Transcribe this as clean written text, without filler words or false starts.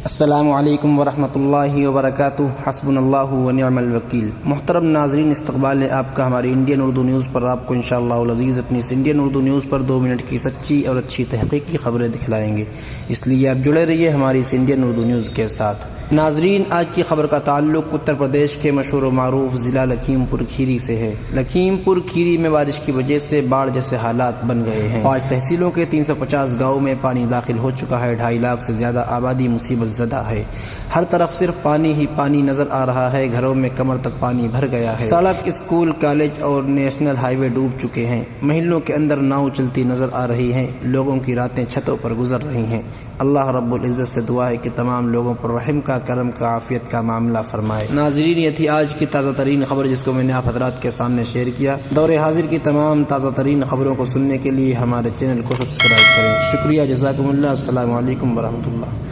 अस्सलामु अलैकुम वरहमतुल्लाहि वबरकातुहू हस्बुनल्लाहु व निअमल वकील। मुहतरम नाज़रीन, इस्तक़बाल है आपका हमारी इंडियन उर्दू न्यूज़ पर। आपको इंशाअल्लाह अज़ीज़ अपनी इस इंडियन उर्दू न्यूज़ पर 2 मिनट की सच्ची और अच्छी तहक़ीक़ी खबरें दिखलाएंगे, इसलिए आप जुड़े रहिए हमारी इस इंडियन उर्दू न्यूज़ के साथ। नाज़रीन, आज की खबर का ताल्लुक़ उत्तर प्रदेश के मशहूर व मारूफ ज़िला लखीमपुर खीरी से है। लखीमपुर खीरी में बारिश की वजह से बाढ़ जैसे हालात बन गए हैं। 5 तहसीलों के 350 गाँव में पानी दाखिल हो चुका है। 2.5 लाख से ज़्यादा आबादी मुसीबत ज़दा है। हर तरफ सिर्फ पानी ही पानी नजर आ रहा है। घरों में कमर तक पानी भर गया है। सड़क, स्कूल, कॉलेज और नेशनल हाईवे डूब चुके हैं। महलों के अंदर नाव चलती नजर आ रही हैं। लोगों की रातें छतों पर गुजर रही हैं। अल्लाह रब्बुल इज़्ज़त से दुआ है कि तमाम लोगों पर रहम का, करम का, आफियत का मामला फरमाए। नाज़रीन, ये थी आज की ताज़ा तरीन खबर जिसको मैंने आप हज़रात के सामने शेयर किया। दौरे हाजिर की तमाम ताज़ा तरीन खबरों को सुनने के लिए हमारे चैनल को सब्सक्राइब करें। शुक्रिया, जज़ाकुमुल्लाह। अस्सलामु अलैकुम वरहमतुल्लाह।